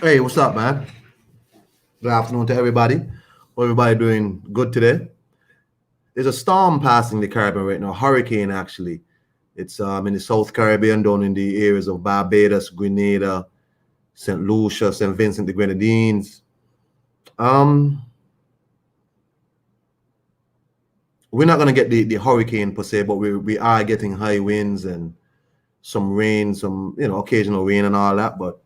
Hey, what's up, man? Good afternoon to everybody. Hope everybody doing good today. There's a storm passing the Caribbean right now, hurricane actually. It's in the South Caribbean, down in the areas of Barbados, Grenada, St. Lucia, St. Vincent, the Grenadines. Um, we're not gonna get the hurricane per se, but we are getting high winds and some rain, some occasional rain and all that. But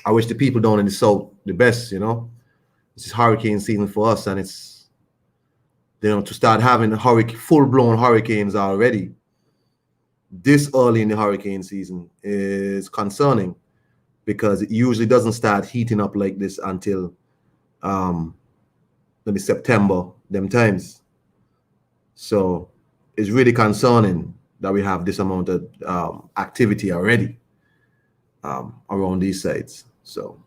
I wish the people down in the south the best. This is hurricane season for us, and it's to start having full-blown hurricanes already this early in the hurricane season is concerning because it usually doesn't start heating up like this until maybe September, them times. So it's really concerning that we have this amount of activity already around these sites. So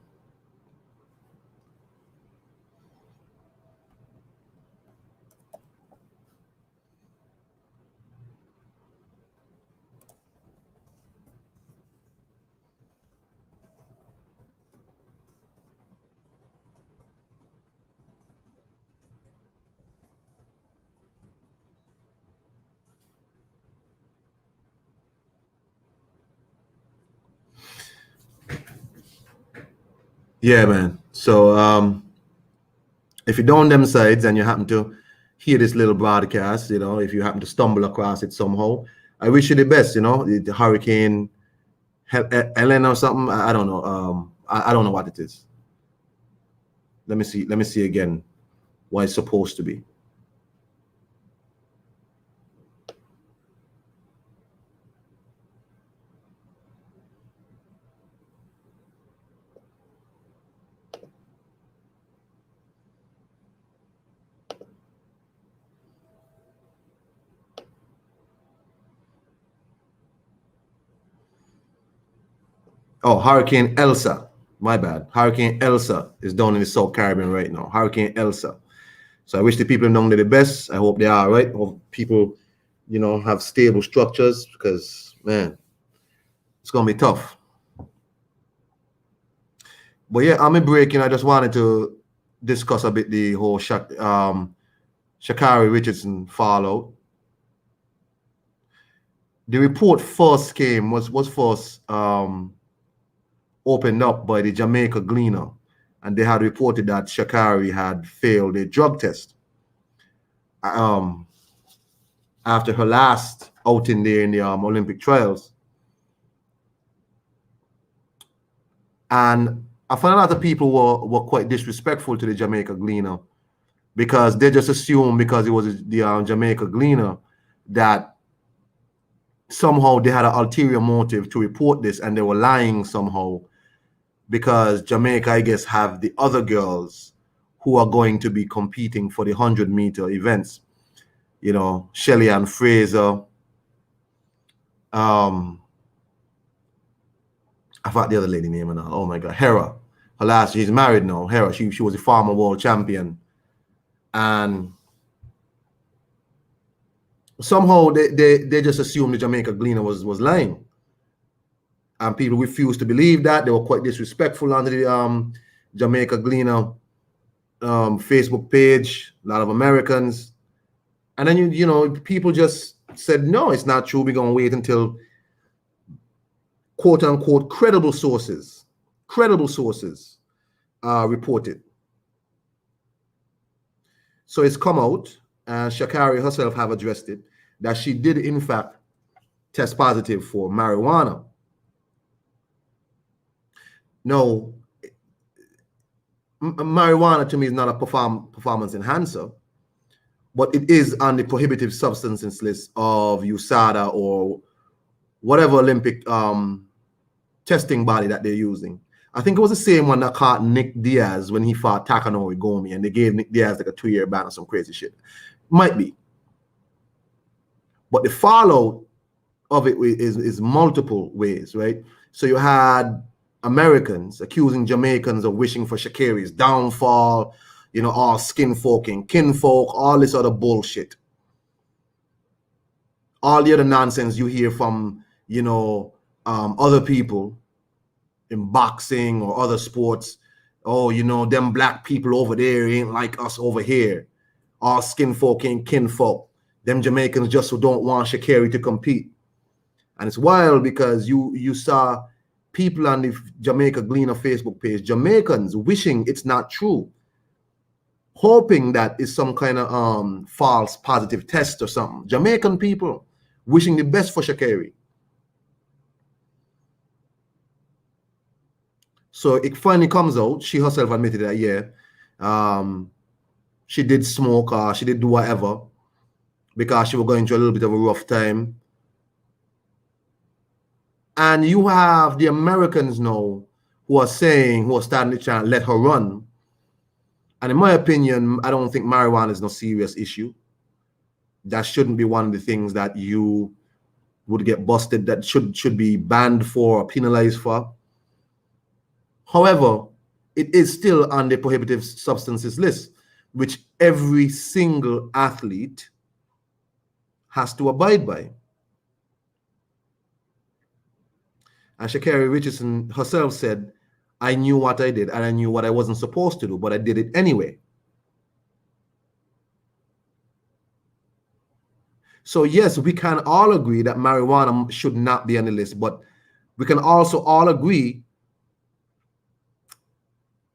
yeah, man. So if you're down them sides and you happen to hear this little broadcast, if you happen to stumble across it somehow, I wish you the best. The hurricane Ellen or something. I don't know. I don't know what it is. Let me see. Let me see again what it's supposed to be. Oh, Hurricane Elsa. My bad. Hurricane Elsa is down in the South Caribbean right now. Hurricane Elsa. So I wish the people down there the best. I hope they are all right. Hope people, have stable structures because man, it's gonna be tough. But yeah, I'm in breaking. I just wanted to discuss a bit the whole sha'carri Richardson fallout. The report first came was first opened up by the Jamaica Gleaner, and they had reported that sha'carri had failed a drug test after her last outing there in the Olympic trials. And I found a lot of people were quite disrespectful to the Jamaica Gleaner because they just assumed because it was the Jamaica Gleaner that somehow they had an ulterior motive to report this and they were lying somehow because Jamaica, I guess, have the other girls who are going to be competing for the 100-meter events. Shelly Ann Fraser. I forgot the other lady name now. Oh my God, Hera. She's married now. Hera. She was a former world champion, and somehow they just assumed the Jamaica Gleaner was lying, and people refused to believe that. They were quite disrespectful on the Jamaica Gleaner Facebook page. A lot of Americans, and then people just said no, it's not true. We're gonna wait until quote unquote credible sources reported. So it's come out, and sha'carri herself have addressed it, that she did in fact test positive for marijuana. No, marijuana to me is not a performance enhancer, but it is on the prohibitive substances list of USADA or whatever Olympic testing body that they're using. I think it was the same one that caught Nick Diaz when he fought Takanori Gomi, and they gave Nick Diaz like a 2-year ban or some crazy shit. Might be. But the fallout of it is multiple ways, right? So you had Americans accusing Jamaicans of wishing for sha'carri's downfall, all skin folking, kinfolk, all this other bullshit. All the other nonsense you hear from, other people in boxing or other sports. Oh, you know, them black people over there ain't like us over here. All skin folk ain't kinfolk. Them Jamaicans just don't want Sha'carri to compete. And it's wild because you saw people on the Jamaica Gleaner Facebook page, Jamaicans wishing it's not true, hoping that it's some kind of false positive test or something. Jamaican people wishing the best for Sha'carri. So it finally comes out. She herself admitted that, she did smoke or she did do whatever because she was going through a little bit of a rough time. And you have the Americans now who are starting to try and let her run. And in my opinion, I don't think marijuana is no serious issue. That shouldn't be one of the things that you would get busted, that should be banned for or penalized for. However, it is still on the prohibitive substances list, which every single athlete has to abide by. And Sha'carri Richardson herself said, I knew what I did and I knew what I wasn't supposed to do, but I did it anyway. So yes, we can all agree that marijuana should not be on the list, but we can also all agree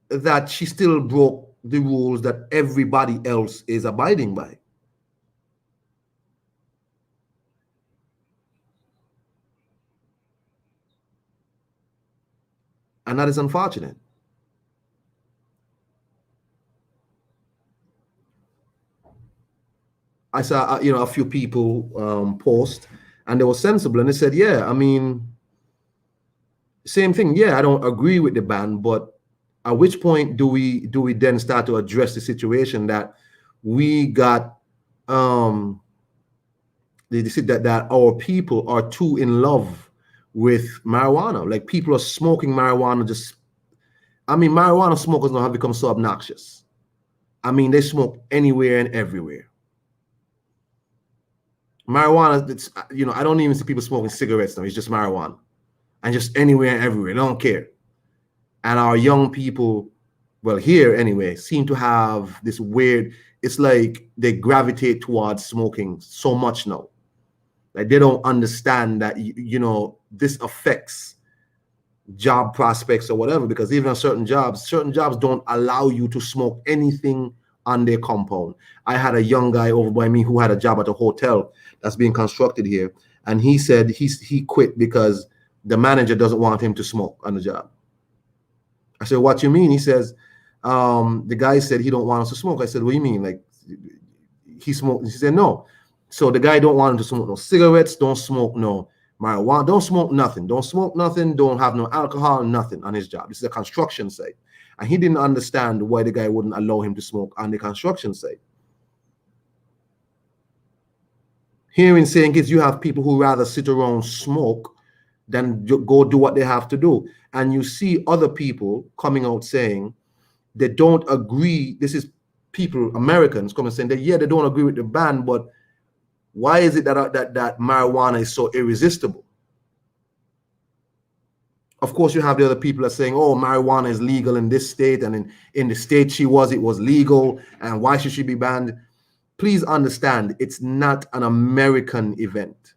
that she still broke the rules that everybody else is abiding by. And that is unfortunate. I saw, a few people post, and they were sensible, and they said, yeah, I mean, same thing. Yeah, I don't agree with the ban, but at which point do we then start to address the situation that we got that our people are too in love with marijuana? Like, people are smoking marijuana marijuana smokers now have become so obnoxious. I mean, they smoke anywhere and everywhere. Marijuana, it's, I don't even see people smoking cigarettes now. It's just marijuana. And just anywhere and everywhere. They don't care. And our young people, well, here anyway, seem to have this weird, it's like they gravitate towards smoking so much now. Like, they don't understand that, this affects job prospects or whatever, because even on certain jobs don't allow you to smoke anything on their compound. I had a young guy over by me who had a job at a hotel that's being constructed here, and he said he quit because the manager doesn't want him to smoke on the job. I said, what you mean? He says, the guy said he don't want us to smoke. I said, what do you mean? Like, he smoked? He said, no. So the guy don't want him to smoke no cigarettes, don't smoke no marijuana, don't smoke nothing, don't have no alcohol, nothing on his job. This is a construction site. And he didn't understand why the guy wouldn't allow him to smoke on the construction site. Here in St. Kitts, you have people who rather sit around smoke than go do what they have to do. And you see other people coming out saying they don't agree. This is people, Americans, coming saying that, yeah, they don't agree with the ban, but why is it that marijuana is so irresistible? Of course, you have the other people that are saying, oh, marijuana is legal in this state, and in the state it was legal, and why should she be banned? Please understand, it's not an American event.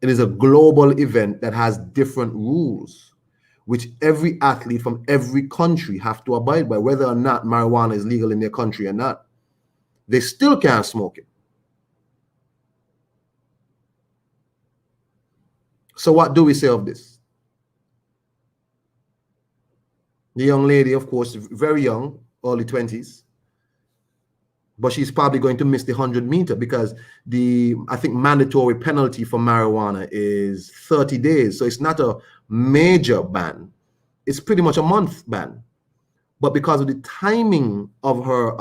It is a global event that has different rules, which every athlete from every country have to abide by, whether or not marijuana is legal in their country or not. They still can't smoke it. So what do we say of this? The young lady, of course, very young, early 20s, but she's probably going to miss the 100-meter because I think mandatory penalty for marijuana is 30 days. So it's not a major ban. It's pretty much a month ban. But because of the timing of her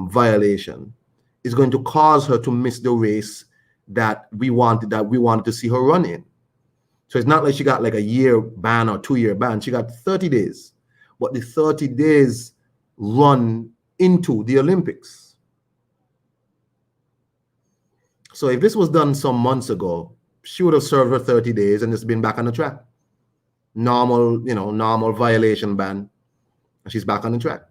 violation, is going to cause her to miss the race that we wanted to see her run in. So it's not like she got like a year ban or 2-year ban. She got 30 days, but the 30 days run into the Olympics. So if this was done some months ago, she would have served her 30 days and just been back on the track. Normal, normal violation ban. And she's back on the track.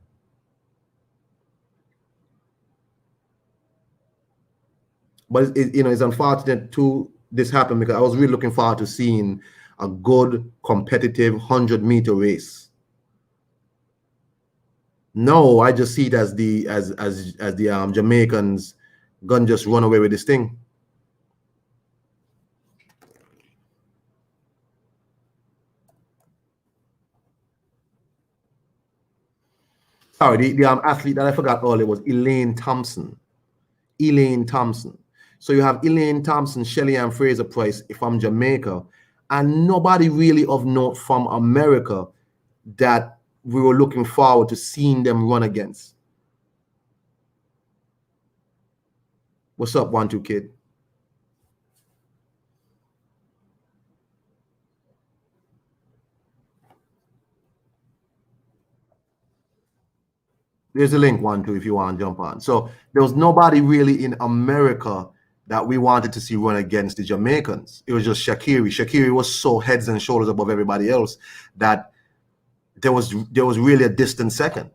But it's unfortunate too this happened, because I was really looking forward to seeing a good competitive 100-meter race. No, I just see it as the Jamaicans gonna just run away with this thing. Sorry, the athlete that I forgot earlier was Elaine Thompson. So you have Elaine Thompson, Shelly Ann Fraser Price from Jamaica, and nobody really of note from America that we were looking forward to seeing them run against. What's up, 1-2 kid? There's a link, 1-2, if you want to jump on. So there was nobody really in America that we wanted to see run against the Jamaicans. It was just Sha'carri. Sha'carri was so heads and shoulders above everybody else that there was really a distant second.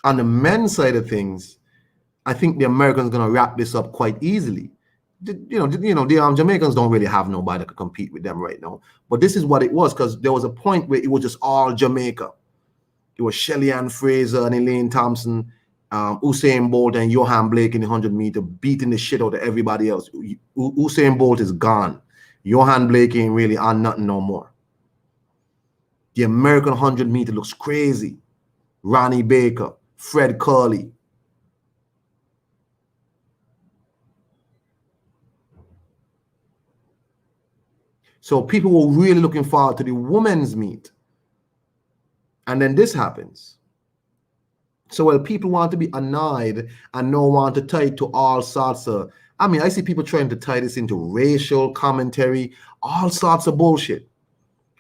On the men's side of things, I think the Americans are going to wrap this up quite easily. The Jamaicans don't really have nobody that could compete with them right now. But this is what it was, because there was a point where it was just all Jamaica. It was Shelly Ann Fraser and Elaine Thompson, Usain Bolt and Johan Blake in the 100-meter, beating the shit out of everybody else. Usain Bolt is gone. Johan Blake ain't really on nothing no more. The American 100-meter looks crazy. Ronnie Baker, Fred Curley. So people were really looking forward to the women's meet. And then this happens. So while people want to be annoyed and no want to tie it to all sorts of, I see people trying to tie this into racial commentary, all sorts of bullshit.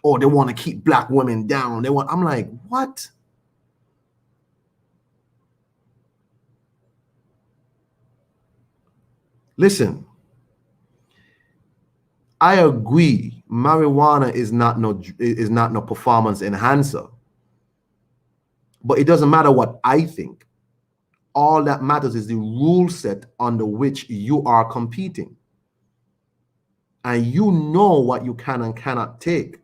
Or they want to keep black women down. I'm like, what? Listen, I agree. Marijuana is not no performance enhancer. But it doesn't matter what I think. All that matters is the rule set under which you are competing. And you know what you can and cannot take.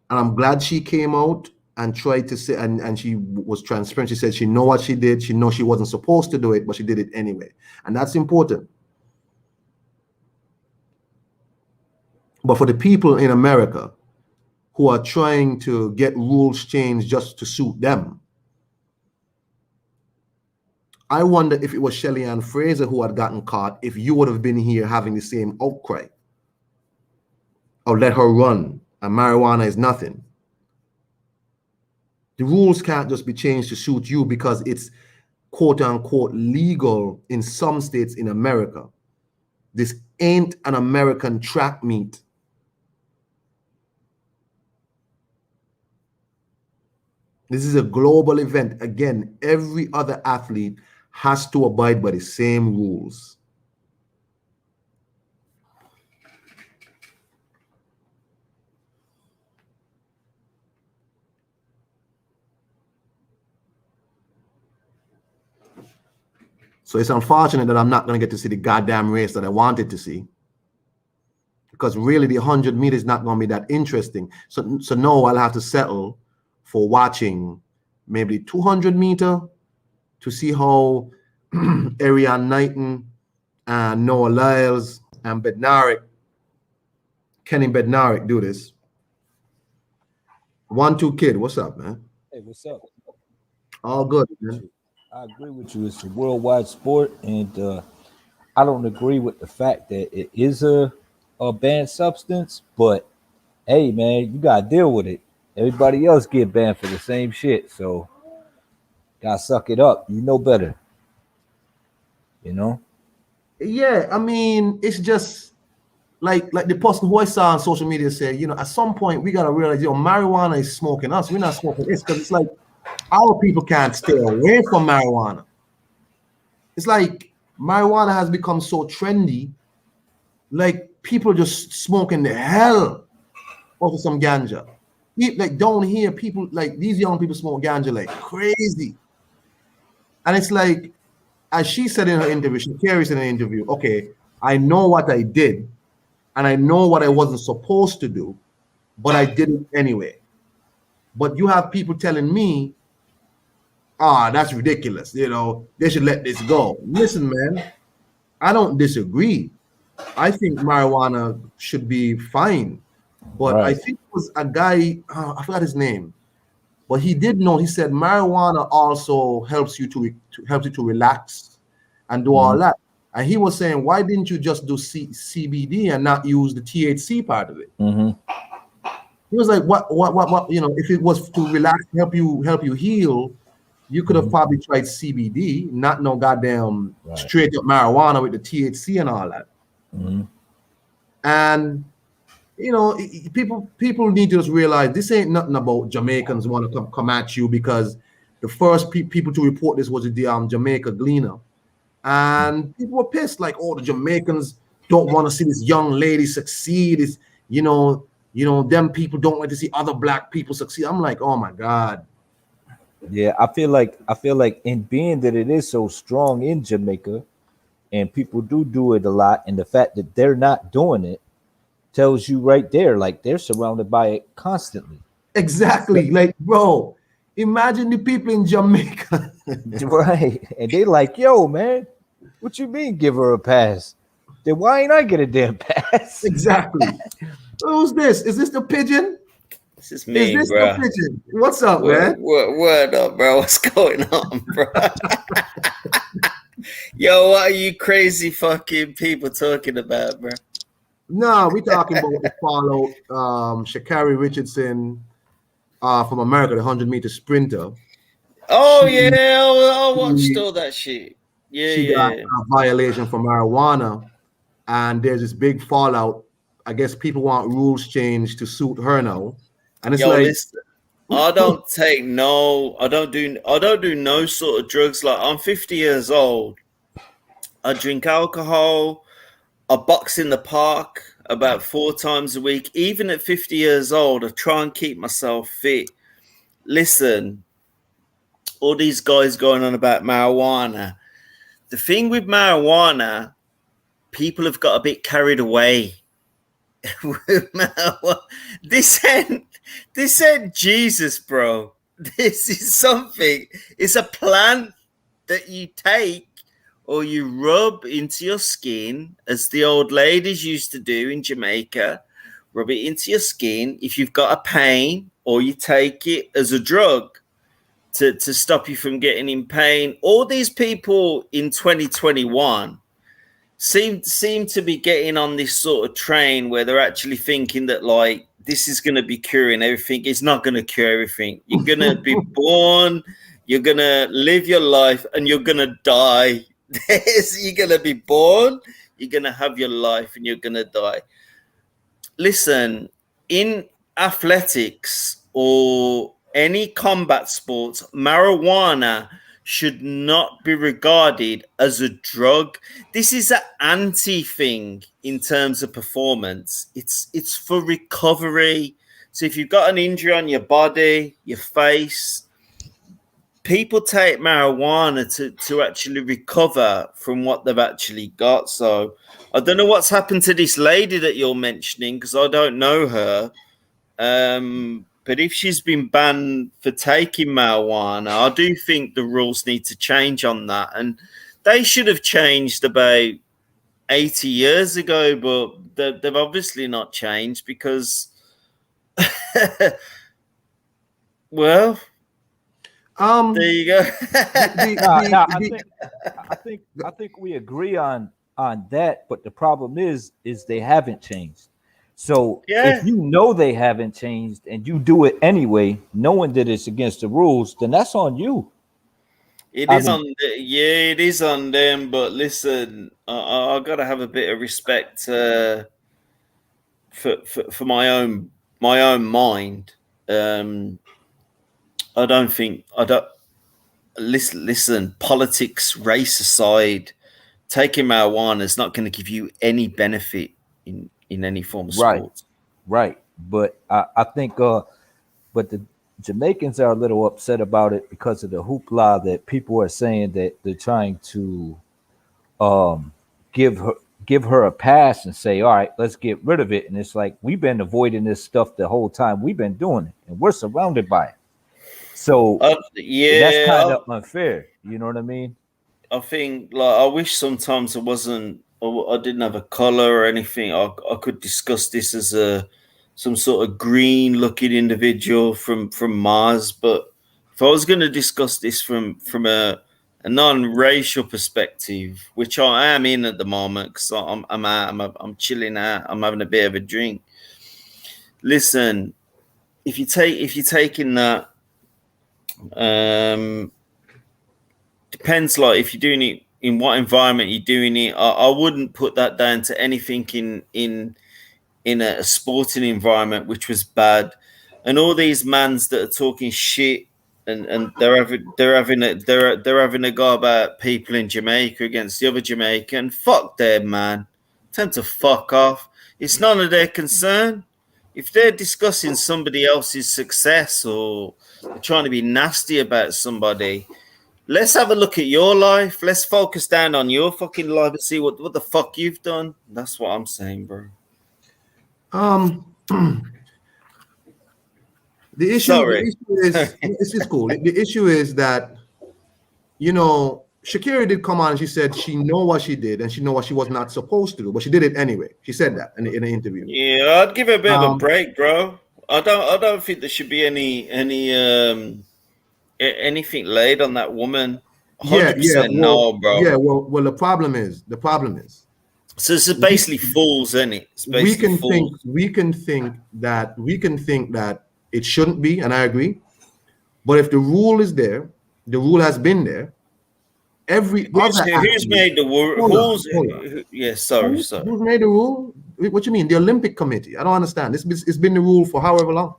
And I'm glad she came out and tried to say, and she was transparent. She said she know what she did. She know she wasn't supposed to do it, but she did it anyway. And that's important. But for the people in America who are trying to get rules changed just to suit them, I wonder if it was Shelly Ann Fraser who had gotten caught, if you would have been here having the same outcry. Or let her run, and marijuana is nothing. The rules can't just be changed to suit you because it's quote unquote legal in some states in America. This ain't an American track meet. This is a global event. Again, every other athlete has to abide by the same rules. So it's unfortunate that I'm not going to get to see the goddamn race that I wanted to see. Because really the 100 meters is not going to be that interesting. So no, I'll have to settle for watching maybe 200 meter to see how Ariane Knighton and Noah Lyles and Kenny Bednarik do this. 1-2 kid, what's up, man? Hey, what's up? All good, man. I agree with you. It's a worldwide sport, and I don't agree with the fact that it is a banned substance. But hey, man, you gotta deal with it. Everybody else get banned for the same shit, so gotta suck it up. You know better, you know. Yeah, I mean, it's just like the person who I saw on social media said, you know, at some point we gotta realize, you know, marijuana is smoking us. We're not smoking this, because it's like our people can't stay away from marijuana. It's like marijuana has become so trendy. Like people just smoking the hell out of some ganja. Like down here, people like these young people smoke ganja like crazy. And it's like, as she said in her interview, she carries in an interview, okay, I know what I did and I know what I wasn't supposed to do, but I did it anyway. But you have people telling me, that's ridiculous. They should let this go. Listen, man, I don't disagree. I think marijuana should be fine. But I Right. think it was a guy, I forgot his name, but he did know. He said marijuana also helps you to relax and do all Mhm. that. And he was saying, why didn't you just do CBD and not use the THC part of it? Mhm. He was like, what? If it was to relax, help you heal, you could have Mhm. probably tried CBD, not no goddamn Right. straight up marijuana with the THC and all that. Mhm. And people need to just realize this ain't nothing about Jamaicans want to come at you, because the first people to report this was the Jamaica Gleaner, and people were pissed like, oh, the Jamaicans don't want to see this young lady succeed. It's them people don't want to see other black people succeed. I'm like, oh my god. Yeah, I feel like in being that it is so strong in Jamaica and people do it a lot, and the fact that they're not doing it tells you right there, like they're surrounded by it constantly. Exactly, like, bro, imagine the people in Jamaica. Right. And they like, yo, man, what you mean give her a pass? Then why ain't I get a damn pass? Exactly. Who's this? Is this the pigeon? This is Is mean, this the bro. pigeon? What's up, Word, man? word up, bro. What's going on, bro? Yo, what are you crazy fucking people talking about, bro? No, we talking about the fallout. Sha'carri Richardson, from America, the 100-meter sprinter. Oh She yeah, I watched she, all that shit. Yeah, she got yeah. a violation for marijuana, and there's this big fallout. I guess people want rules changed to suit her now, and it's Yo, like, listen. I don't do no sort of drugs. Like I'm 50 years old. I drink alcohol. I box in the park about 4 times a week. Even at 50 years old, I try and keep myself fit. Listen, all these guys going on about marijuana. The thing with marijuana, people have got a bit carried away. This ain't Jesus, bro. This is something. It's a plant that you take or you rub into your skin, as the old ladies used to do in Jamaica. Rub it into your skin if you've got a pain, or you take it as a drug to stop you from getting in pain. All these people in 2021 seem to be getting on this sort of train where they're actually thinking that, like, this is going to be curing everything. It's not going to cure everything. You're going to be born, you're going to live your life, and you're going to die. You're going to be born, you're going to have your life, and you're going to die. Listen, in athletics or any combat sports, marijuana should not be regarded as a drug. This is an anti thing in terms of performance. It's for recovery. So if you've got an injury on your body, your face, people take marijuana to actually recover from what they've actually got. So I don't know what's happened to this lady that you're mentioning, because I don't know her. But if she's been banned for taking marijuana, I do think the rules need to change on that. And they should have changed about 80 years ago, but they've obviously not changed because, well, there um, you go. the Nah, the nah, the, I think we agree on that, but the problem is they haven't changed. So if Yeah. you know they haven't changed and you do it anyway, knowing that it's against the rules, then that's on you. It I is mean, on, it is on them. But listen, I gotta have a bit of respect for my own mind. Um, I don't listen. Politics, race aside, taking marijuana is not going to give you any benefit in any form of sport. Right. But I think but the Jamaicans are a little upset about it because of the hoopla that people are saying that they're trying to um give her a pass and say, all right, let's get rid of it. And it's like, we've been avoiding this stuff the whole time. We've been doing it and we're surrounded by it. So that's kind of unfair. You know what I mean? I think, like, I wish sometimes I didn't have a color or anything. I could discuss this as some sort of green looking individual from Mars. But if I was going to discuss this from a non-racial perspective, which I am in at the moment, because I'm chilling out, I'm having a bit of a drink. Listen, if you're taking that, depends, like, if you're doing it in what environment you're doing it. I wouldn't put that down to anything in a sporting environment, which was bad. And all these mans that are talking shit and they're having a go about people in Jamaica against the other Jamaican. Fuck them, man. Tend to fuck off. It's none of their concern. If they're discussing somebody else's success or they're trying to be nasty about somebody, let's have a look at your life. Let's focus down on your fucking life and see what the fuck you've done. That's what I'm saying, bro. The issue is it's cool. The issue is that, you know, Sha'carri did come on and she said she know what she did and she know what she was not supposed to do, but she did it anyway. She said that in an interview. Yeah, I'd give her a bit of a break, bro. I don't think there should be anything laid on that woman. 100% no, bro. Yeah, well, the problem is. So it's basically fools, isn't it? We can think that it shouldn't be, and I agree. But if the rule is there, the rule has been there. Who's made the rule? Yes, sorry. Who's made the rule? What you mean? The Olympic Committee? I don't understand. It's been the rule for however long.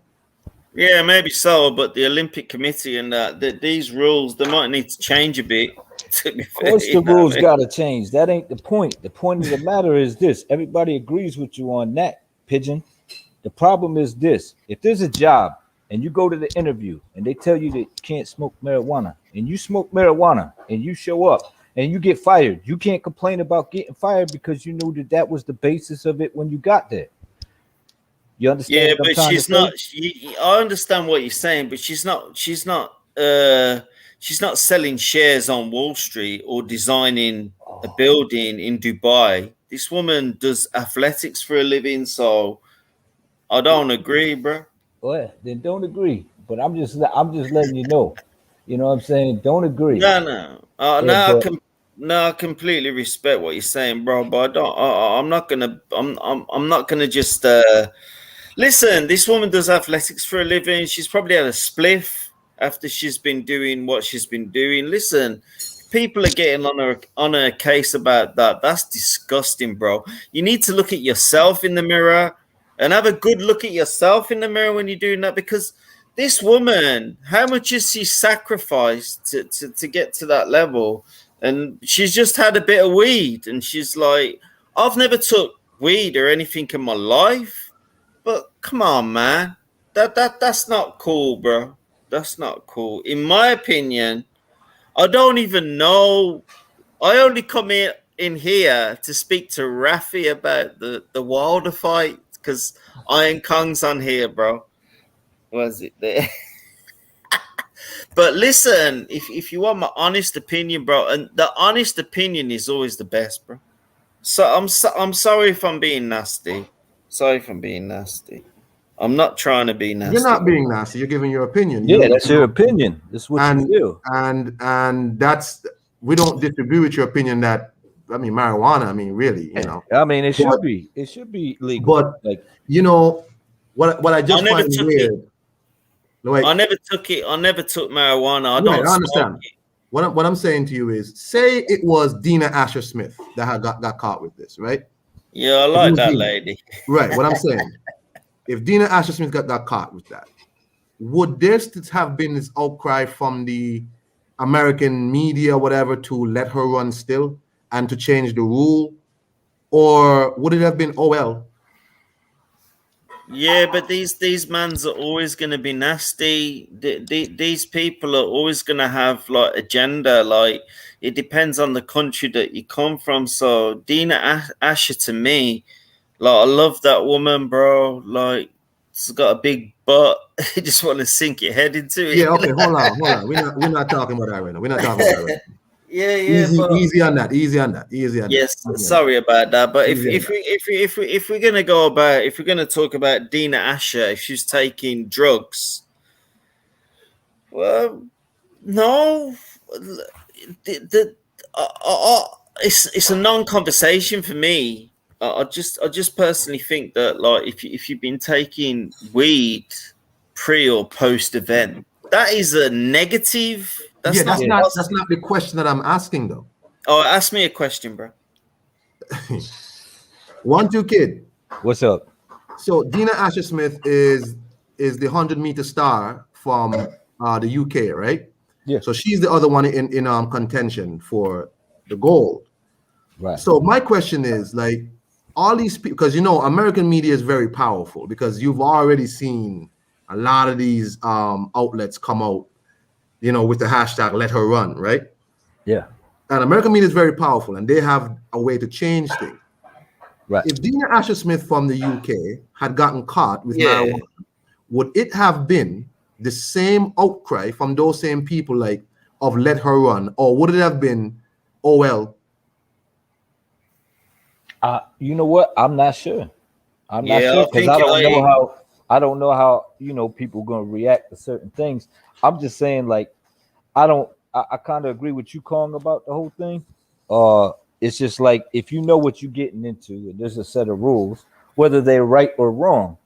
Yeah, maybe so, but the Olympic Committee and these rules, they might need to change a bit. Of course, the rules got to change. That ain't the point. The point of the matter is this. Everybody agrees with you on that, Pigeon. The problem is this. If there's a job and you go to the interview and they tell you that you can't smoke marijuana and you smoke marijuana and you show up and you get fired, you can't complain about getting fired because you knew that was the basis of it when you got there. You understand? Yeah, but she's not. I understand what you're saying, but she's not selling shares on Wall Street or designing a building in Dubai. This woman does athletics for a living, so I don't agree, bro. Well, then don't agree. But I'm just letting you know. You know what I'm saying? Don't agree. No. I completely respect what you're saying, bro. But I'm not gonna just. Listen, this woman does athletics for a living. She's probably had a spliff after she's been doing what she's been doing. Listen, people are getting on her case about that. That's disgusting, bro. You need to look at yourself in the mirror and have a good look at yourself in the mirror when you're doing that, because this woman, how much has she sacrificed to get to that level? And she's just had a bit of weed and she's like, I've never took weed or anything in my life. But come on, man. That's not cool, bro. That's not cool. In my opinion, I don't even know. I only come in here to speak to Rafi about the Wilder fight because Iron Kong's on here, bro. Was it there? But listen, if you want my honest opinion, bro, and the honest opinion is always the best, bro. So I'm sorry if I'm being nasty. Sorry if I'm being nasty. I'm not trying to be nasty. You're not being nasty. You're giving your opinion. Yeah, that's your opinion. That's what you feel. And that's, we don't disagree with your opinion that, I mean, marijuana, I mean, really, you know. I mean, it should be legal. But, like, you know, what I just find weird. Like, I never took it. I never took marijuana. I understand. What I'm saying to you is, say it was Dina Asher Smith that got caught with this, right? Yeah, I like that lady. Right. What I'm saying, if Dina Asher Smith got caught with that, would there have been this outcry from the American media, whatever, to let her run still? and to change the rule, or would it have been, oh well? Yeah, but these mans are always going to be nasty. These people are always going to have like agenda. Like it depends on the country that you come from. So Dina Asher to me, like I love that woman, bro. Like she's got a big butt. You just want to sink your head into it. Yeah, okay, hold on. We're not talking about that right now. We're not talking about that right now. Yeah, but Easy on that. yes, Easy on sorry about that. But Easy on if we're gonna go about, if we're gonna talk about Dina Asher, if she's taking drugs, well, no, it's a non-conversation for me. I just personally think that like if you've been taking weed pre or post event, that is a negative. That's That's not the question that I'm asking though. Oh, ask me a question, bro. 1-2 kid. What's up? So Dina Asher Smith is the 100-meter star from the UK, right? Yeah. So she's the other one in contention for the gold. Right. So my question is, like, all these people, because American media is very powerful, because you've already seen a lot of these outlets come out, with the hashtag "Let Her Run," right? Yeah. And American media is very powerful, and they have a way to change things. Right. If Dina Asher Smith from the UK had gotten caught with marijuana, would it have been the same outcry from those same people, like, of "Let Her Run," or would it have been, oh well? You know what? I'm not sure. I'm not Yeah, sure I because think I don't know how people gonna react to certain things. I'm just saying, like, I kind of agree with you, Kong, about the whole thing. It's just like, if you know what you're getting into, and there's a set of rules, whether they're right or wrong.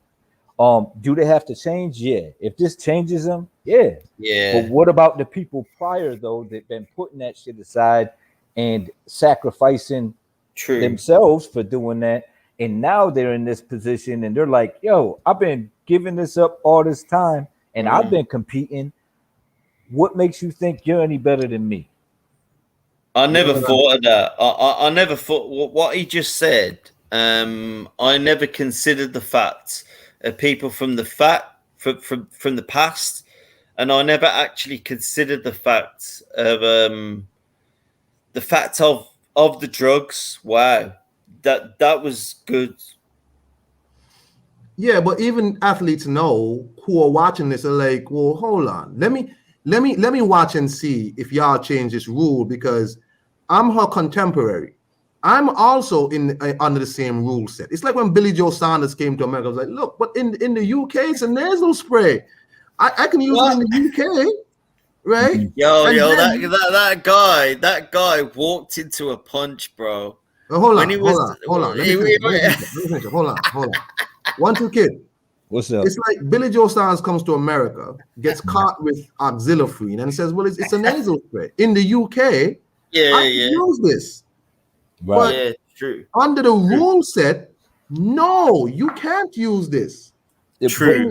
Do they have to change? Yeah. If this changes them, yeah. Yeah. But what about the people prior though that been putting that shit aside and sacrificing themselves for doing that? And now they're in this position and they're like, yo, I've been giving this up all this time and I've been competing. What makes you think you're any better than me? I never thought of that. I never thought what he just said. I never considered the fact of people from the from the past, and I never actually considered the fact of the drugs. Wow, that was good. Yeah, but even athletes know, who are watching this, are like, well, hold on, let me watch and see if y'all change this rule, because I'm her contemporary. I'm also under the same rule set. It's like when Billy Joe Saunders came to America. I was like, look, but in the UK, it's a nasal spray. I can use it in the UK, right? Yo, then, that guy walked into a punch, bro. Hold on. Let me finish. Hold on. 1-2 kid. What's up? It's like Billy Joe Saunders comes to America, gets caught with auxiliary, and says, well, it's a nasal spray. In the UK, I can use this. Right. But yeah, true. Under the rule set, no, you can't use this. True.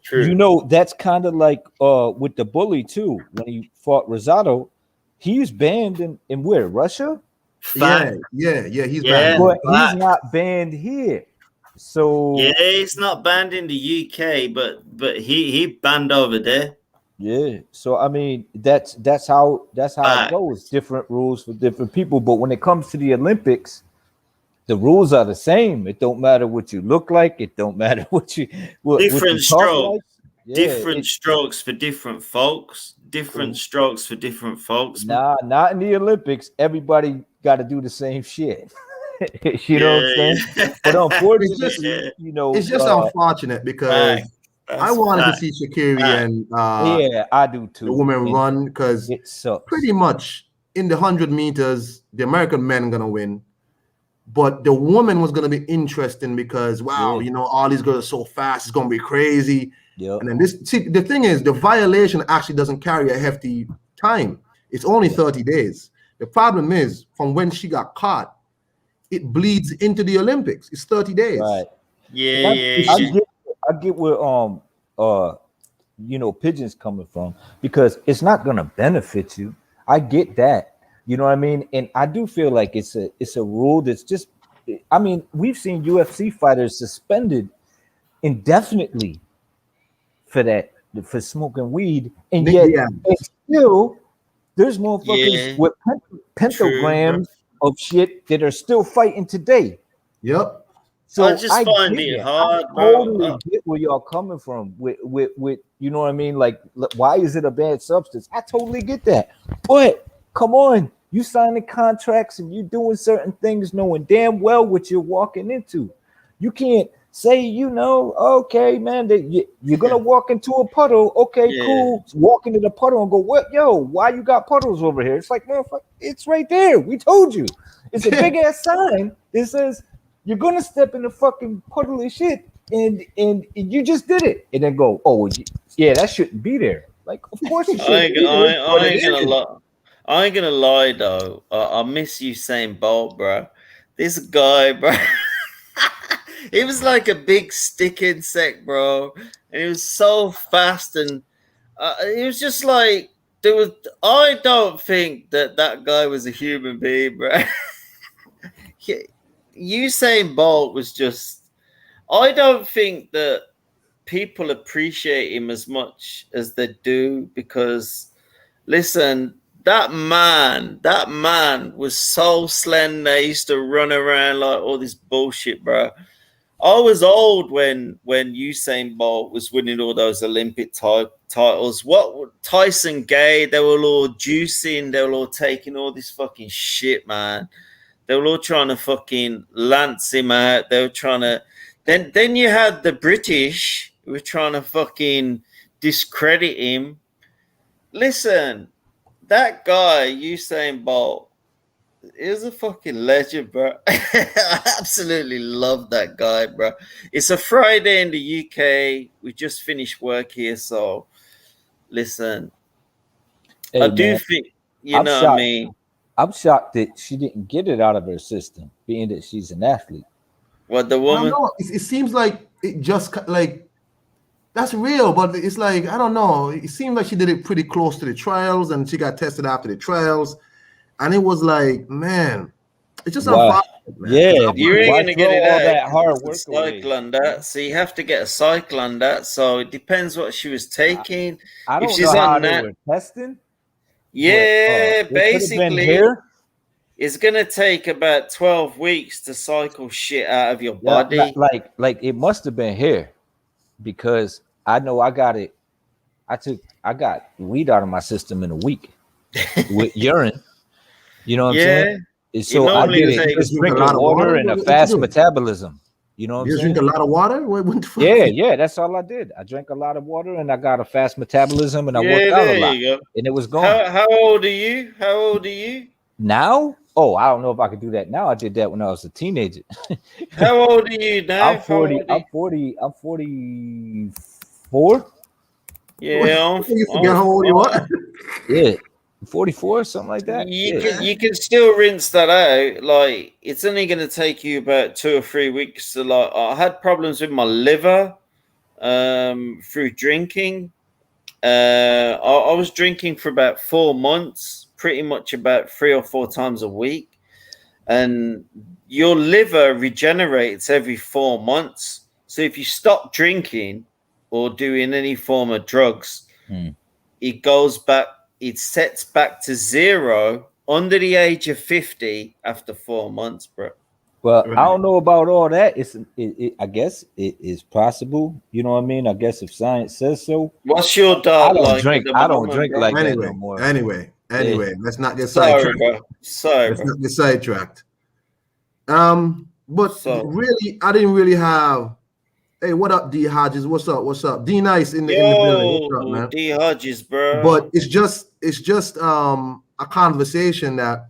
True. That's kind of like with the bully too. When he fought Rosado, he was banned in where? Russia? Yeah, he's banned. But he's not banned here. So yeah, he's not banned in the UK, but he banned over there. Yeah, so I mean that's how it goes. Different rules for different people, but when it comes to the Olympics, the rules are the same. It don't matter what you look like. It don't matter what you different strokes. Like. Yeah, different strokes for different folks. Different strokes for different folks. Nah, not in the Olympics. Everybody got to do the same shit. You know what I'm saying? Yeah. But unfortunately, it's just unfortunate because I wanted to see sha'carri and I do too. The women run, because pretty much in the 100 meters, the American men are gonna win, but the woman was gonna be interesting because all these girls are so fast, it's gonna be crazy. Yep. And then the thing is, the violation actually doesn't carry a hefty time. It's only 30 days. The problem is, from when she got caught, it bleeds into the Olympics. It's 30 days. Right. Yeah. I get where Pigeon's coming from, because it's not gonna benefit you. I get that, You know what I mean? And I do feel like it's a rule that's just. I mean, we've seen UFC fighters suspended indefinitely for smoking weed, and Nick yet Diaz. it's still there's motherfuckers Yeah, with true, bro. pentagrams of shit that are still fighting today. Yep. I So just I find get it that. I hard, bro. totally get where y'all coming from with you know what I mean? Like, why is it a bad substance? I totally get that. But come on, you signing contracts and you doing certain things knowing damn well what you're walking into. You can't say, okay, man, that you're gonna walk into a puddle. Okay, Yeah. cool. Walk into the puddle and go, what? Yo, why you got puddles over here? It's like, motherfucker, it's right there. We told you. It's a big ass sign that says you're gonna step in the fucking puddle of shit, and you just did it, and then go, oh yeah, that shouldn't be there. Like, of course it I shouldn't ain't, be there, but I it ain't gonna is. lie. I ain't gonna lie though. I miss Usain Bolt, bro. This guy, bro. He was like a big stick insect, bro, and he was so fast, and it was just like there was. I don't think that guy was a human being, bro. Usain Bolt was just. I don't think that people appreciate him as much as they do because listen, that man was so slender. He used to run around like all this bullshit, bro. I was old when Usain Bolt was winning all those Olympic titles. What Tyson Gay, they were all juicing, they were all taking all this fucking shit, man. They were all trying to fucking lance him out. They were trying to. Then you had the British who were trying to fucking discredit him. Listen, that guy Usain Bolt is a fucking legend, bro. I absolutely love that guy, bro. It's a Friday in the UK. We just finished work here, so listen. I Hey do man, think you I'm know what I shocked. mean. I'm shocked that she didn't get it out of her system, being that she's an athlete. What the I don't woman? know. It seems like it just like that's real, but it's like I don't know. It seemed like she did it pretty close to the trials, and she got tested after the trials, and it was like, man, it's just Why? unfortunate, man. It's Yeah, You unfortunate. ain't why gonna throw get it all out that because hard it's work a cycle away? on that. So you have to get a cycle on that. So it depends what she was I, taking. I If don't know she's how on they that, were testing, but yeah, it could have been basically here. it's gonna take about 12 weeks to cycle shit out of your Yeah, body. like it must have been here because I know I got it. I got weed out of my system in a week with urine. You know what I'm saying? Yeah, And it so I normally did You it just just takes. drink a drinking lot of water. water and a What you fast do? metabolism. You know what I'm You just drink saying? a lot of water. What the fuck? Yeah, that's all I did. I drank a lot of water and I got a fast metabolism and I Yeah, worked out a there lot you go. and it was gone. How old are you? How old are you? Now, oh, I don't know if I could do that now. I did that when I was a teenager. How old are you I'm now? How 40. old are I'm you? 40. I'm 44. Yeah, You forget how old you are. Yeah, 44, something like that. Yeah. you can still rinse that out. Like it's only going to take you about 2 or 3 weeks to like. I had problems with my liver through drinking. I was drinking for about 4 months, pretty much about 3 or 4 times a week, and your liver regenerates every 4 months. So if you stop drinking or doing any form of drugs, Hmm. it goes back, it sets back to zero under the age of 50 after 4 months, bro. Well, I Right. don't know about all that. I guess it is possible. You know what I mean? I guess if science says so. What's your I diet don't like at drink. the I don't moment, drink bro? like that no Anyway, more. anyway, Yeah. anyway. Let's not get Sorry, sidetracked. bro. Sorry, Let's bro. not get sidetracked. But So, really, I didn't really have. Hey, what up, D Hodges? What's up? What's up? D Nice in the building. What's up, yo, man? D Hodges, But bro. it's just a conversation that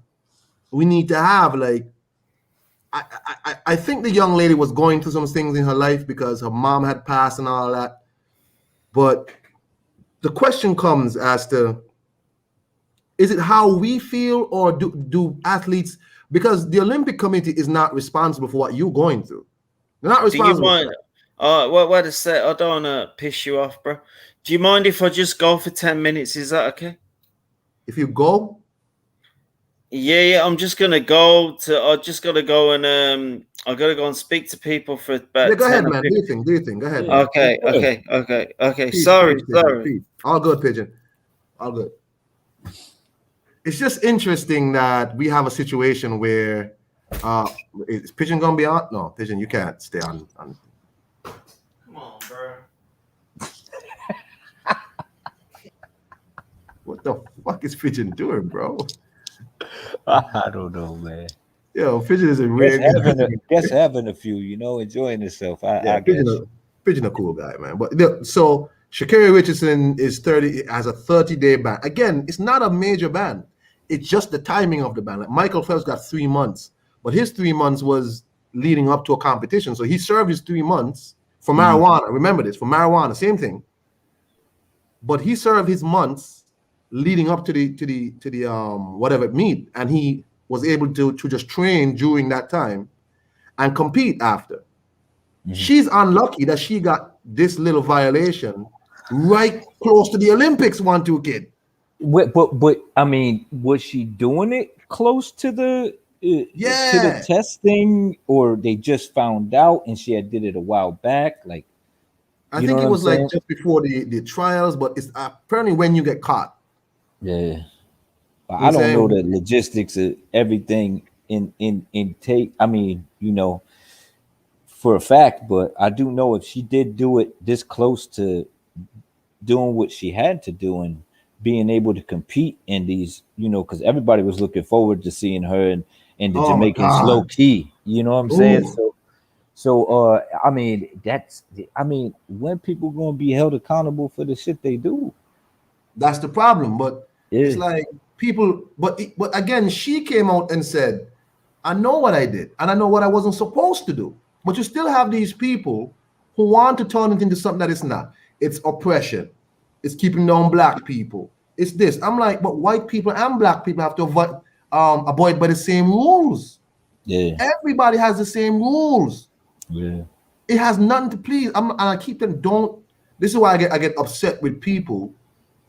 we need to have. Like, I think the young lady was going through some things in her life because her mom had passed and all that. But the question comes as to, is it how we feel, or do athletes, because the Olympic Committee is not responsible for what you're going through. They're not Do you responsible for mind? that. Wait a sec. I don't want to piss you off, bro. Do you mind if I just go for 10 minutes? Is that okay? If you go, Yeah. I'm just gonna go to. I just gotta go and I gotta go and speak to people for Yeah, about go 10 ahead, or man. Do 15. your thing. Do your thing. Go ahead, Yeah, man. that's Okay. good. Okay. Peace, Sorry. peace, Pigeon. Sorry. Peace. All good, Pigeon. All good. It's just interesting that we have a situation where is Pigeon gonna be on? No, Pigeon, you can't stay on. Come on, bro. What the fuck is Pigeon doing, bro? I don't know, man. Yo, Pigeon is a Guess rare having a few, enjoying himself. yeah, I guess. Pigeon a cool guy, man. But so Sha'carri Richardson is 30 has a 30-day ban. Again, it's not a major ban. It's just the timing of the ban. Like Michael Phelps got 3 months, but his 3 months was leading up to a competition. So he served his 3 months for marijuana. Remember this, for marijuana, same thing. But he served his months leading up to the whatever meet, and he was able to just train during that time and compete after. She's unlucky that she got this little violation right close to the Olympics. 1-2 kid. But I mean, was she doing it close to the Yeah, testing, or they just found out and she had did it a while back? Like, I you know think what it I'm was like saying? just before the trials, but it's apparently when you get caught. Yeah. You know I what I'm don't know saying? the logistics of everything in take. I mean, for a fact, but I do know if she did do it this close to doing what she had to do and being able to compete in these, because everybody was looking forward to seeing her and the Oh my Jamaicans low God. key. You know what I'm saying? Ooh, So I mean, when people gonna be held accountable for the shit they do? that's the problem. But it's Yeah. like people, but again, she came out and said, I know what I did, and I know what I wasn't supposed to do. But you still have these people who want to turn it into something that it's not. It's oppression. It's keeping down black people. It's this. I'm like, but white people and black people have to abide by the same rules. Yeah. Everybody has the same rules. Yeah. It has nothing to please. And I keep them. Don't. This is why I get upset with people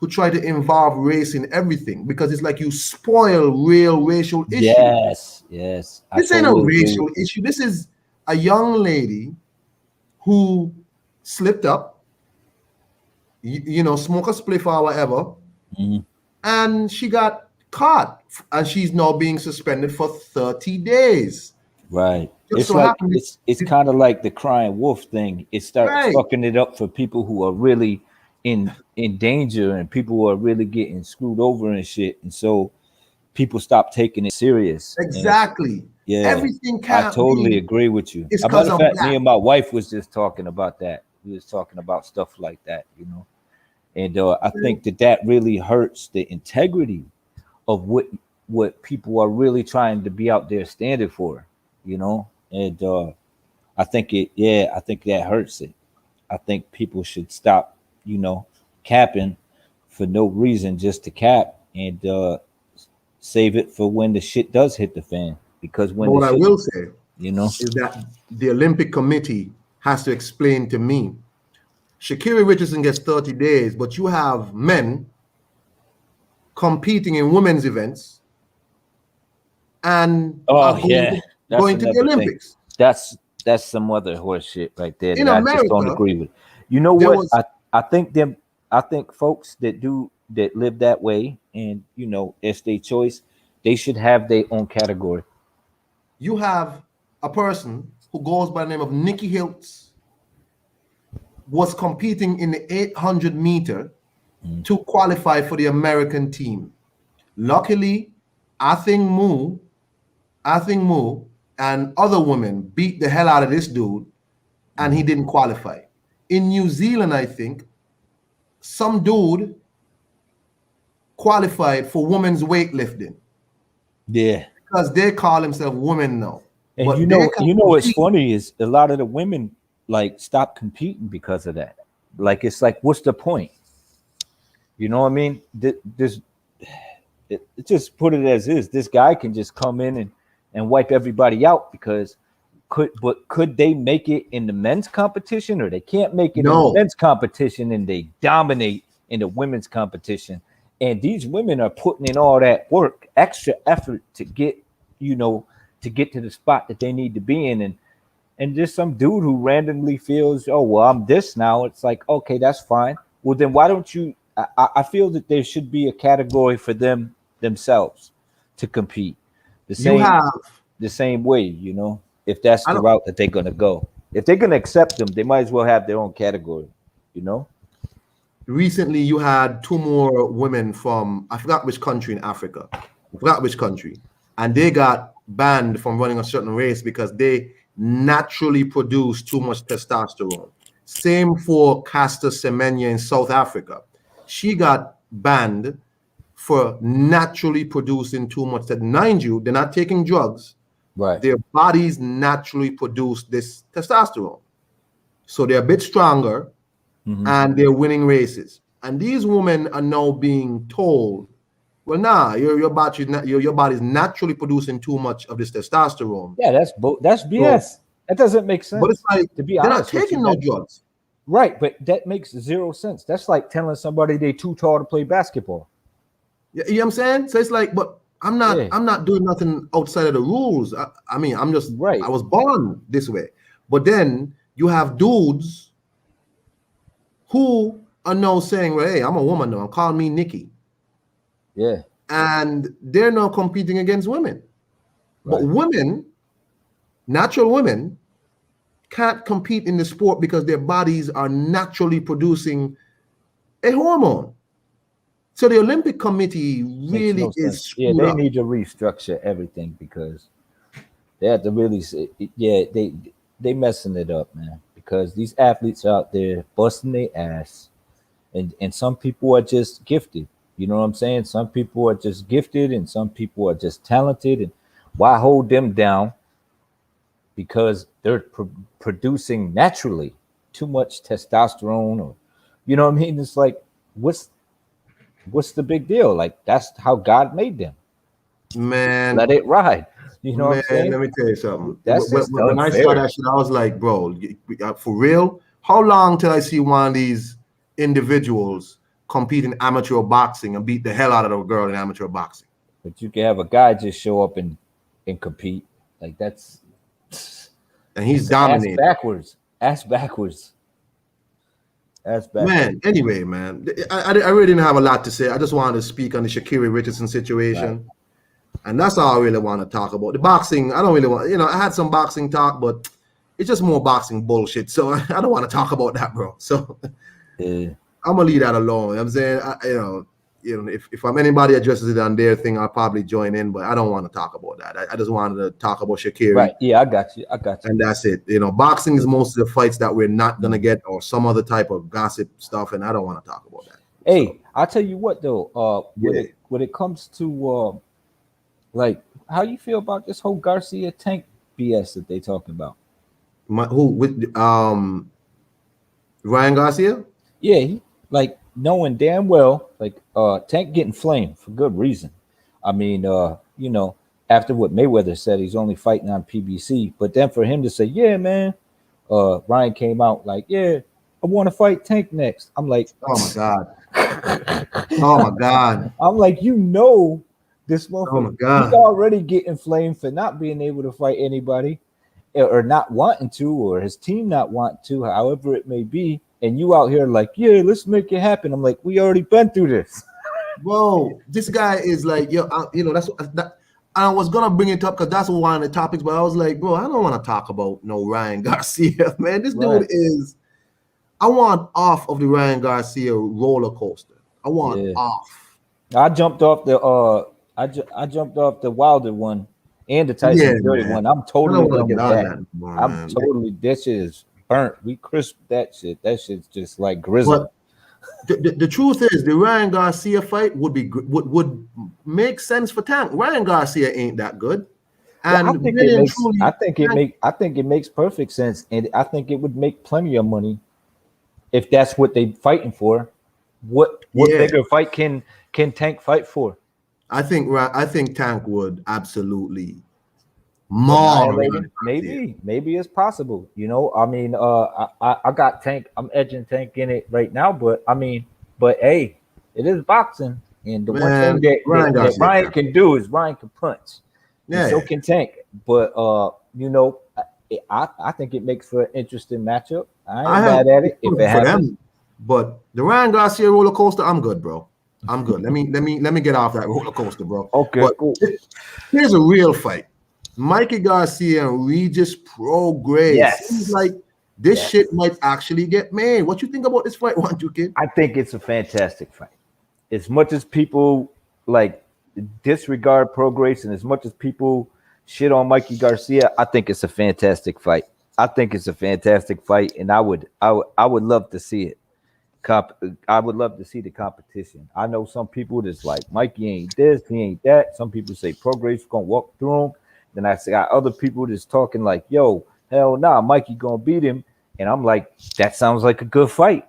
who try to involve race in everything, because it's like you spoil real racial issue. Yes. I This ain't a totally agree racial with you. issue. This is a young lady who slipped up, smoke a spliff or whatever, Mhm. and she got caught, and she's now being suspended for 30 days. Right. Just It's so like happened, it's kind of like the crying wolf thing. It starts right? fucking it up for people who are really in danger and people who are really getting screwed over and shit. And so people stop taking it serious. And Exactly. yeah, Everything I can't totally be. agree with you. It's A matter because of I'm fact, me black. and my wife was just talking about that. We was talking about stuff like that. And I think that really hurts the integrity of what people are really trying to be out there standing for. And I think that hurts it. I think people should stop, capping for no reason just to cap, and save it for when the shit does hit the fan. Because when But the what I shit, will say you know, is that the Olympic Committee has to explain to me. Sha'carri Richardson gets 30 days, but you have men competing in women's events and oh are yeah, that's going to the another thing. Olympics. That's some other horse shit right there In that I just don't America, agree with. You know there what? was I think folks that live that way, and it's their choice, they should have their own category. you have a person who goes by the name of Nikki Hiltz was competing in the 800 meter to qualify for the American team. Luckily, I think Moo and other women beat the hell out of this dude, and he didn't qualify. In New Zealand, I think some dude qualified for women's weightlifting Yeah. because they call themselves women now, And but they can what's compete. funny is a lot of the women like stop competing because of that. Like it's like, what's the point? You know what I mean? This just put it as is. This guy can just come in and wipe everybody out because could they make it in the men's competition, or they can't make it in the No, men's competition and they dominate in the women's competition And these women are putting in all that work, extra effort to get, to get to the spot that they need to be in. And just some dude who randomly feels, oh, well, I'm this now. It's like, okay, that's fine. Well, then why don't you? I feel that there should be a category for themselves to compete You have the same way, if that's the route that they're going to go. If they're going to accept them, they might as well have their own category, Recently, you had 2 more women from, I forgot which country in Africa. I forgot which country. And they got banned from running a certain race because they naturally produce too much testosterone. Same for Caster Semenya in South Africa. She got banned for naturally producing too much. Mind you, they're not taking drugs. Right. Their bodies naturally produce this testosterone. So they're a bit stronger. And they're winning races. And these women are now being told, well, nah, your body's naturally producing too much of this testosterone. Yeah, that's BS. So, that doesn't make sense. But it's like, to be they're honest, not taking no drugs. Right, but that makes 0 sense. That's like telling somebody they're too tall to play basketball. You know what I'm saying? So it's like, but I'm not doing nothing outside of the rules. I mean, I'm just right. I was born this way. But then you have dudes who are now saying, well, hey, I'm a woman now. I'm calling me Nikki. Yeah. And they're now competing against women. Right. But women, natural women, can't compete in the sport because their bodies are naturally producing a hormone. So the Olympic Committee really is screwed they up. need to restructure everything because they have to really say, they messing it up, man. Because these athletes are out there busting their ass, and some people are just gifted. You know what I'm saying? Some people are just gifted, and some people are just talented. And why hold them down? Because they're producing naturally too much testosterone, or you know what I mean? It's like, what's the big deal? Like, that's how God made them. Man, let it ride. You know what I'm saying? Let me tell you something. That's when I saw that shit, I was like, bro, for real? How long till I see one of these individuals compete in amateur boxing and beat the hell out of a girl in amateur boxing? But you can have a guy just show up and compete. Like, that's... And he's dominating. Ass backwards. Man, anyway, man, I really didn't have a lot to say. I just wanted to speak on the sha'carri Richardson situation. Right. And that's all I really want to talk about. The boxing, I don't really want, I had some boxing talk, but it's just more boxing bullshit. So I don't want to talk about that, bro. So I'm going to leave that alone. You know what I'm saying, if I'm anybody addresses it on their thing, I'll probably join in, but I don't want to talk about that. I just wanted to talk about sha'carri. Right. Yeah, I got you. And that's it. Boxing is most of the fights that we're not going to get, or some other type of gossip stuff. And I don't want to talk about that. Hey, so, I'll tell you what, though, when it comes to, like, how you feel about this whole Garcia Tank BS that they talking about? Ryan Garcia? Yeah, like knowing damn well, like Tank getting flamed for good reason. I mean, after what Mayweather said, he's only fighting on PBC. But then for him to say, yeah, man, Ryan came out like, yeah, I want to fight Tank next. I'm like, oh my God. Oh my God. I'm like, this motherfucker, he's already getting flamed for not being able to fight anybody, or not wanting to, or his team not wanting to, however it may be. And you out here like, yeah, let's make it happen. I'm like, we already been through this. Bro, this guy is like, I was gonna bring it up because that's one of the topics, but I was like, bro, I don't want to talk about no Ryan Garcia, man. This dude is. I want off of the Ryan Garcia roller coaster. I want off. I jumped off the I jumped off the Wilder one and the Tyson Fury one. I'm totally done with that. I'm totally, that shit is burnt. We crisped that shit. That shit's just like grizzle. The truth is, the Ryan Garcia fight would make sense for Tank. Ryan Garcia ain't that good, and I think it makes perfect sense, and I think it would make plenty of money if that's what they fighting for. What bigger fight can Tank fight for? I think Tank would absolutely maybe it's possible. I mean, I got Tank. I'm edging Tank in it right now, but I mean, hey, it is boxing, And the one Man, thing that, Ryan that Garcia Ryan can. can do is Ryan can punch. And Yeah. so can Tank. But I think it makes for an interesting matchup. I ain't I have mad at it if it for happens. them, but the Ryan Garcia roller coaster, I'm good, bro. I'm good. Let me get off that roller coaster, bro. Okay, But cool. here's a real fight: Mikey Garcia and Regis Prograis. Seems Yes. like this Yes. shit might actually get made. What you think about this fight, one you kid? I think it's a fantastic fight. As much as people like disregard Prograis and as much as people shit on Mikey Garcia, I think it's a fantastic fight. I think it's a fantastic fight, and I would love to see it. I would love to see the competition. I know some people that's like Mikey ain't this, he ain't that. Some people say Prograis gonna walk through him. Then I got other people that's talking like, "Yo, hell nah, Mikey gonna beat him," and I'm like, that sounds like a good fight.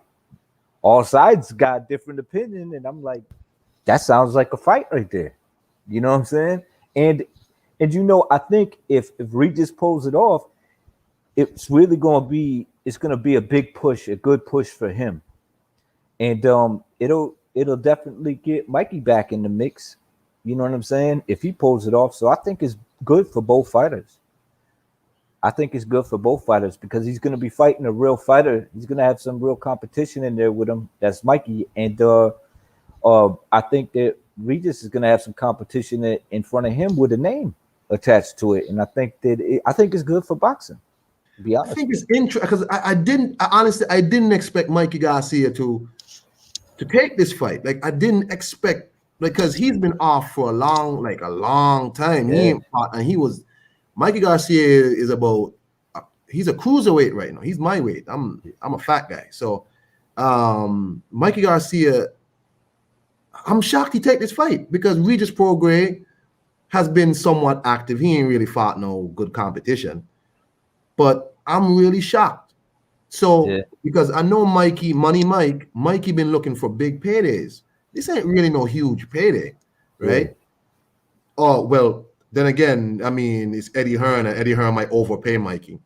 All sides got a different opinion, and I'm like, that sounds like a fight right there. You know what I'm saying? And I think if Regis pulls it off, it's gonna be a big push, a good push for him. And it'll definitely get Mikey back in the mix. You know what I'm saying? If he pulls it off. So I think it's good for both fighters. I think it's good for both fighters because he's going to be fighting a real fighter. He's going to have some real competition in there with him. That's Mikey. And I think that Regis is going to have some competition in front of him with a name attached to it. And I think it's good for boxing. To be I honest. think it's interesting because I didn't expect Mikey Garcia to take this fight. Like I didn't expect because he's been off for a long time. He Yeah. ain't fought, and he was Mikey Garcia is about he's a cruiserweight right now. He's my weight. I'm a fat guy. So Mikey Garcia, I'm shocked he take this fight because Regis Prograis has been somewhat active. He ain't really fought no good competition. But I'm really shocked. So Yeah. because I know Mikey been looking for big paydays. This ain't really no huge payday, right? Yeah. Oh well, then again, I mean it's Eddie Hearn, and Eddie Hearn might overpay Mikey.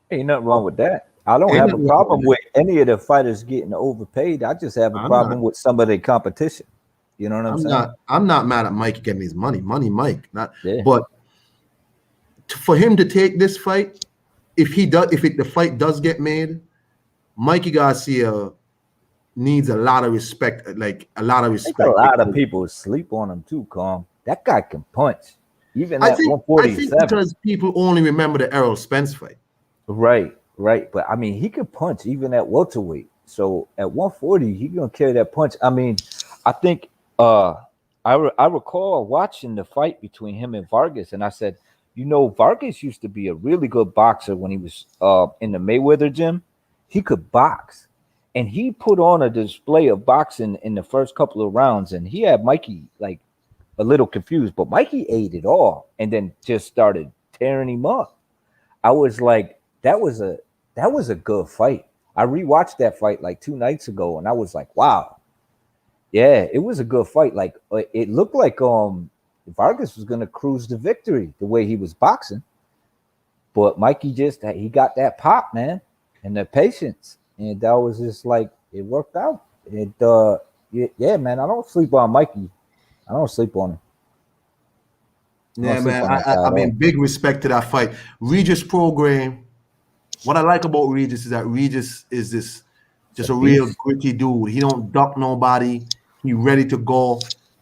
Ain't nothing wrong with that. I don't Ain't have a nothing wrong problem with with any of the fighters getting overpaid. I just have a that. I'm not. problem with some of the competition. You know what I'm saying? I'm not mad at Mikey getting his money. Money, Mike. Not. Yeah. But for him to take this fight, the fight does get made, Mikey Garcia needs a lot of respect, like a lot of I think a respect. lot of people sleep on him too, Calm. That guy can punch. Even I at think 147. because people only remember the Errol Spence fight. Right. But I mean, he could punch even at welterweight. So at 140, he gonna carry that punch. I mean, I think I recall watching the fight between him and Vargas, and I said, Vargas used to be a really good boxer when he was in the Mayweather gym. He could box, and he put on a display of boxing in the first couple of rounds, and he had Mikey like a little confused, but Mikey ate it all, and then just started tearing him up. I was like, that was a good fight. I rewatched that fight like 2 nights ago, and I was like, wow, yeah, it was a good fight. Like it looked like Vargas was gonna cruise to victory the way he was boxing, but Mikey he got that pop, man, and the patience, and that was just like it worked out. Yeah, man, I don't sleep on Mikey. I don't sleep on him. Yeah, man. I mean, big respect to that fight. Regis Prograis. What I like about Regis is that Regis is just a real gritty dude. He don't duck nobody. He ready to go.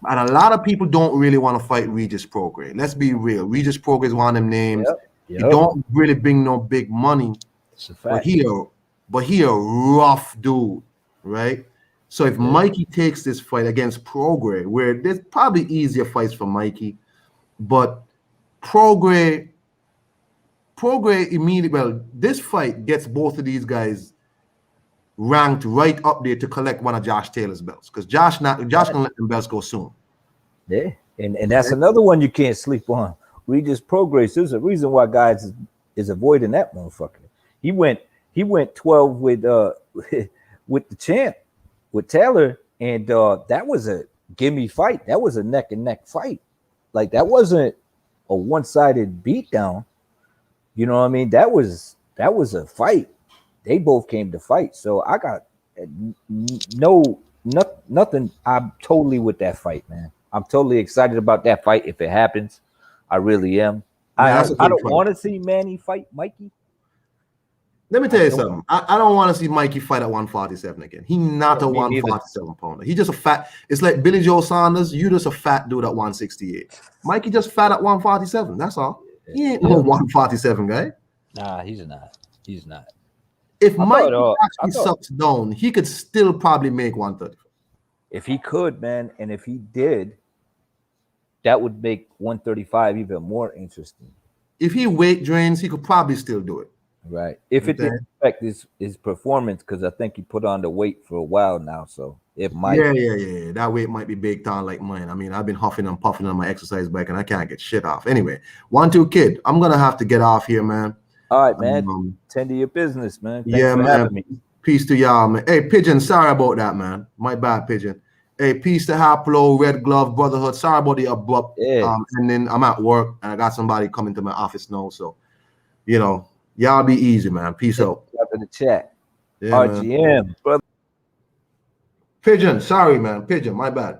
And a lot of people don't really want to fight Regis Prograis. Let's be real. Regis Prograis is one of them names. Yep. He don't really bring no big money. It's a fact. But he a rough dude, right? So if Mikey takes this fight against Prograis, where there's probably easier fights for Mikey, but Prograis immediately, well, this fight gets both of these guys ranked right up there to collect one of Josh Taylor's belts, because Josh gonna let them belts go soon. Yeah, and that's another one you can't sleep on. Regis Prograis. There's a reason why guys is avoiding that motherfucker. He went 12 with with the champ, with Taylor, and that was a gimme fight. That was a neck and neck fight. Like that wasn't a one-sided beatdown. You know what I mean? That was a fight. They both came to fight. So I got no Nothing. I'm totally with that fight, man. I'm totally excited about that fight if it happens. I really am. Man, I that's a don't. I great don't fight. want to see Manny fight Mikey. Let me tell I you don't. something. I don't want to see Mikey fight at 147 again. He's not Yeah, a me neither. 147 pounder. He's just a fat. It's like Billy Joe Saunders. You just a fat dude at 168. Mikey just fat at 147. That's all. He ain't no Yeah. 147 guy. Nah, he's not. He's not. If I Mikey thought. I actually thought sucks down, he could still probably make 130. if he could, man, and if he did, that would make 135 even more interesting. If he weight drains, he could probably still do it. Right. If it didn't affect his performance, because I think he put on the weight for a while now, so it might. Yeah. That weight might be baked on like mine. I mean, I've been huffing and puffing on my exercise bike and I can't get shit off. Anyway, 1-2 kid, I'm gonna have to get off here, man. All right, man. Tend to your business, man. Thanks Yeah, for man. having me. Peace to y'all, man. Hey, Pigeon, sorry about that, man. My bad, Pigeon. Hey, peace to Haplo, Red Glove, Brotherhood. Sorry about the abrupt. Yeah. And then I'm at work and I got somebody coming to my office now. So, y'all be easy, man. Peace out. Up in the chat. Yeah, RGM, man. brother. Pigeon, sorry, man. Pigeon, my bad.